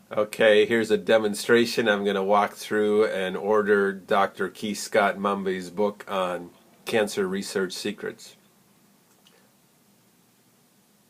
Okay, here's a demonstration. I'm going to walk through and order Dr. Keith Scott Mumby's book on cancer research secrets.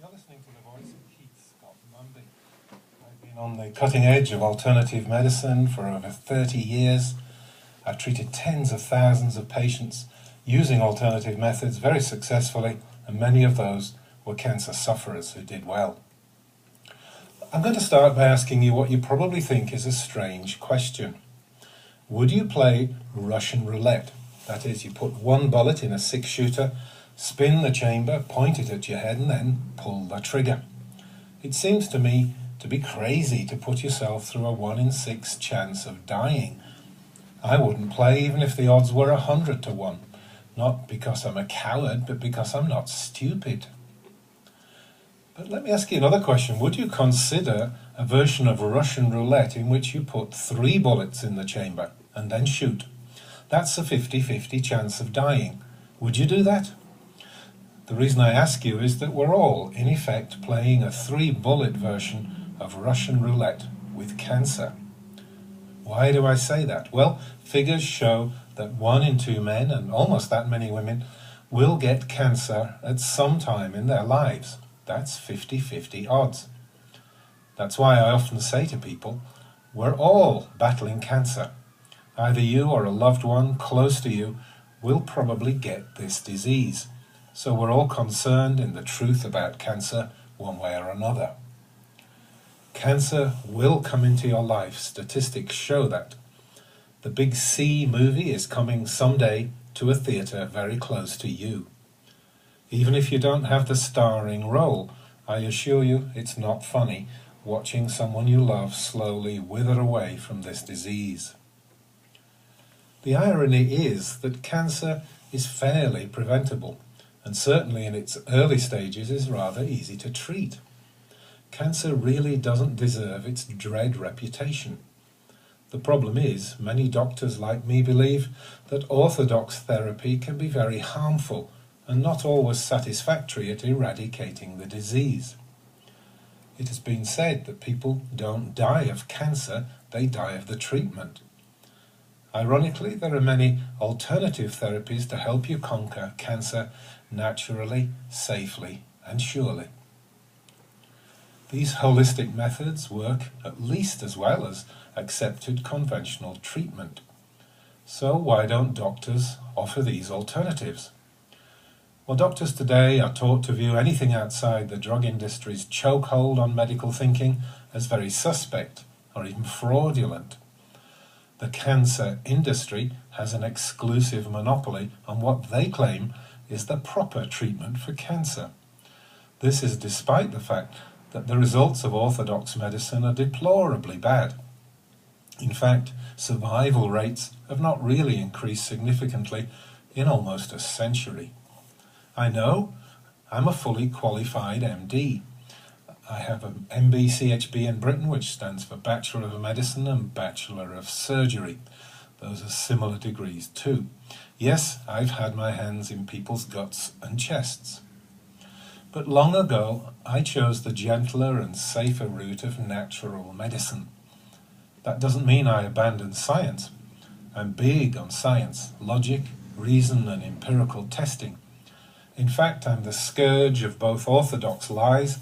You're listening to the voice of Keith Scott Mumby. I've been on the cutting edge of alternative medicine for over 30 years. I've treated tens of thousands of patients using alternative methods very successfully, and many of those were cancer sufferers who did well. I'm going to start by asking you what you probably think is a strange question. Would you play Russian roulette? That is, you put one bullet in a six-shooter, spin the chamber, point it at your head, and then pull the trigger. It seems to me to be crazy to put yourself through a 1 in 6 chance of dying. I wouldn't play even if the odds were 100 to 1. Not because I'm a coward, but because I'm not stupid. But let me ask you another question. Would you consider a version of Russian roulette in which you put 3 bullets in the chamber and then shoot? That's a 50-50 chance of dying. Would you do that? The reason I ask you is that we're all, in effect, playing a 3-bullet version of Russian roulette with cancer. Why do I say that? Well, figures show that 1 in 2 men and almost that many women will get cancer at some time in their lives. That's 50-50 odds. That's why I often say to people, we're all battling cancer. Either you or a loved one close to you will probably get this disease. So we're all concerned in the truth about cancer one way or another. Cancer will come into your life. Statistics show that. The Big C movie is coming someday to a theatre very close to you. Even if you don't have the starring role, I assure you it's not funny watching someone you love slowly wither away from this disease. The irony is that cancer is fairly preventable, and certainly in its early stages is rather easy to treat. Cancer really doesn't deserve its dread reputation. The problem is, many doctors like me believe that orthodox therapy can be very harmful and not always satisfactory at eradicating the disease. It has been said that people don't die of cancer, they die of the treatment. Ironically, there are many alternative therapies to help you conquer cancer naturally, safely, and surely. These holistic methods work at least as well as accepted conventional treatment. So why don't doctors offer these alternatives? Well, doctors today are taught to view anything outside the drug industry's chokehold on medical thinking as very suspect or even fraudulent. The cancer industry has an exclusive monopoly on what they claim is the proper treatment for cancer. This is despite the fact that the results of orthodox medicine are deplorably bad. In fact, survival rates have not really increased significantly in almost a century. I know, I'm a fully qualified MD. I have an MB-CHB in Britain, which stands for Bachelor of Medicine and Bachelor of Surgery. Those are similar degrees too. Yes, I've had my hands in people's guts and chests. But long ago, I chose the gentler and safer route of natural medicine. That doesn't mean I abandoned science. I'm big on science, logic, reason, and empirical testing. In fact, I'm the scourge of both orthodox lies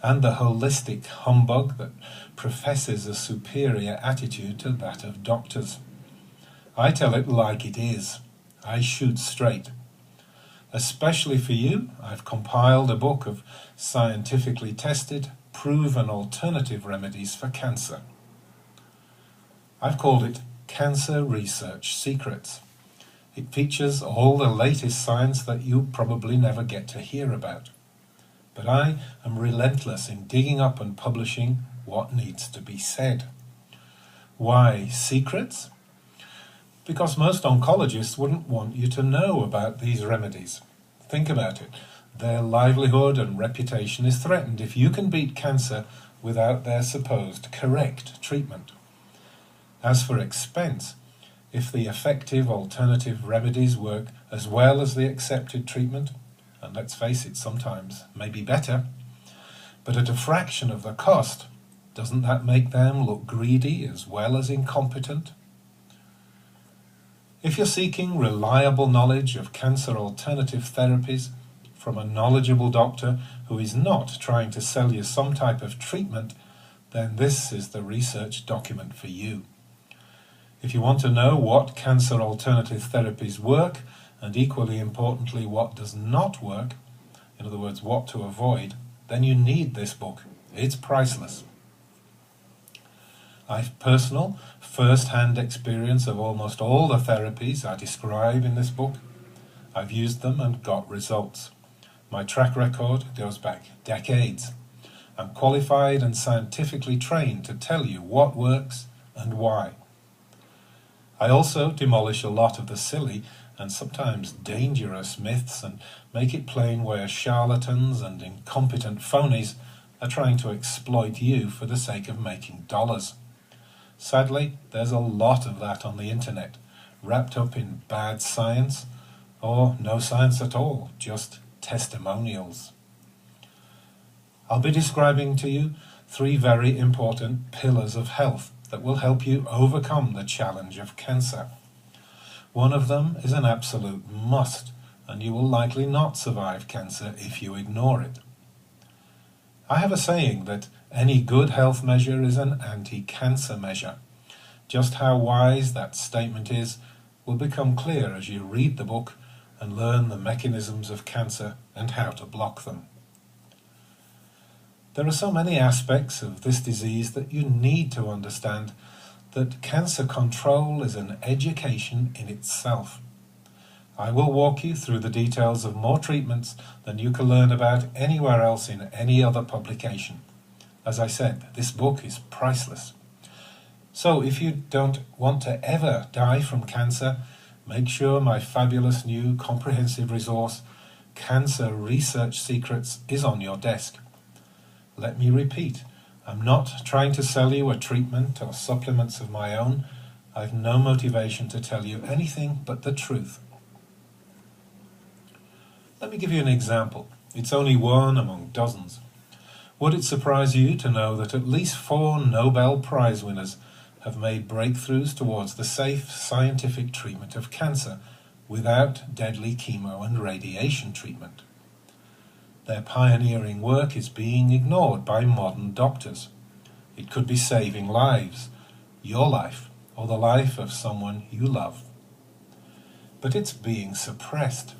and the holistic humbug that professes a superior attitude to that of doctors. I tell it like it is. I shoot straight. Especially for you, I've compiled a book of scientifically tested, proven alternative remedies for cancer. I've called it Cancer Research Secrets. It features all the latest science that you probably never get to hear about. But I am relentless in digging up and publishing what needs to be said. Why secrets? Because most oncologists wouldn't want you to know about these remedies. Think about it. Their livelihood and reputation is threatened if you can beat cancer without their supposed correct treatment. As for expense, if the effective alternative remedies work as well as the accepted treatment, and let's face it, sometimes maybe better, but at a fraction of the cost, Doesn't that make them look greedy as well as incompetent? If you're seeking reliable knowledge of cancer alternative therapies from a knowledgeable doctor who is not trying to sell you some type of treatment, then this is the research document for you. If you want to know what cancer alternative therapies work, and equally importantly what does not work, in other words what to avoid, then you need this book. It's priceless. I've personal, first-hand experience of almost all the therapies I describe in this book. I've used them and got results. My track record goes back decades. I'm qualified and scientifically trained to tell you what works and why. I also demolish a lot of the silly and sometimes dangerous myths and make it plain where charlatans and incompetent phonies are trying to exploit you for the sake of making dollars. Sadly, there's a lot of that on the internet, wrapped up in bad science, or no science at all, just testimonials. I'll be describing to you 3 very important pillars of health that will help you overcome the challenge of cancer. One of them is an absolute must, and you will likely not survive cancer if you ignore it. I have a saying that any good health measure is an anti-cancer measure. Just how wise that statement is will become clear as you read the book and learn the mechanisms of cancer and how to block them. There are so many aspects of this disease that you need to understand that cancer control is an education in itself. I will walk you through the details of more treatments than you can learn about anywhere else in any other publication. As I said, this book is priceless. So if you don't want to ever die from cancer, make sure my fabulous new comprehensive resource, Cancer Research Secrets, is on your desk. Let me repeat, I'm not trying to sell you a treatment or supplements of my own. I've no motivation to tell you anything but the truth. Let me give you an example. It's only one among dozens. Would it surprise you to know that at least 4 Nobel Prize winners have made breakthroughs towards the safe scientific treatment of cancer without deadly chemo and radiation treatment? Their pioneering work is being ignored by modern doctors. It could be saving lives, your life, or the life of someone you love. But it's being suppressed.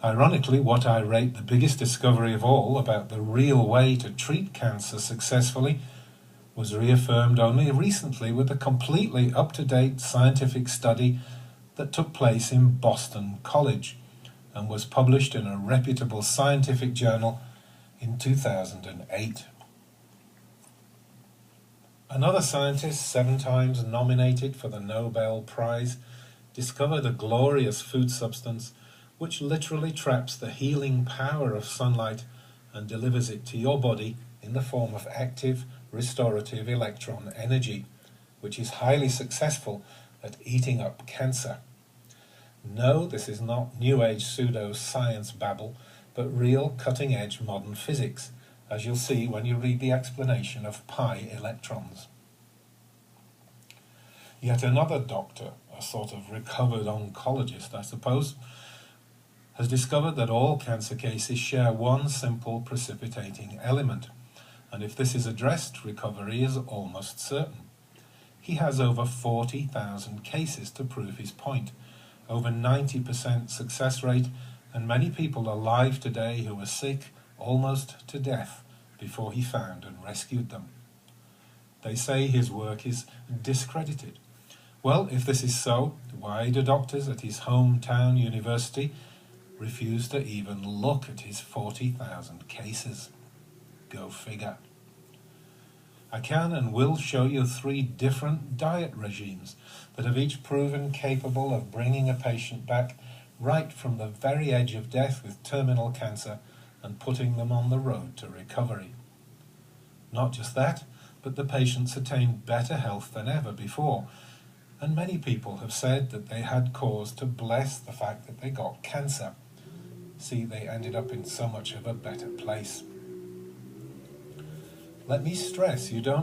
Ironically, what I rate the biggest discovery of all about the real way to treat cancer successfully was reaffirmed only recently with a completely up-to-date scientific study that took place in Boston College and was published in a reputable scientific journal in 2008. Another scientist, 7 times nominated for the Nobel Prize, discovered a glorious food substance which literally traps the healing power of sunlight and delivers it to your body in the form of active, restorative electron energy, which is highly successful at eating up cancer. No, this is not New Age pseudo-science babble, but real cutting-edge modern physics, as you'll see when you read the explanation of pi electrons. Yet another doctor, a sort of recovered oncologist, I suppose, has discovered that all cancer cases share one simple precipitating element, and if this is addressed, recovery is almost certain. He has over 40,000 cases to prove his point, over 90% success rate, and many people alive today who were sick almost to death before he found and rescued them. They say his work is discredited. Well, if this is so, why do doctors at his hometown university refuse to even look at his 40,000 cases? Go figure. I can and will show you 3 different diet regimes that have each proven capable of bringing a patient back right from the very edge of death with terminal cancer and putting them on the road to recovery. Not just that, but the patients attain better health than ever before, and many people have said that they had cause to bless the fact that they got cancer. See, they ended up in so much of a better place. Let me stress, you don't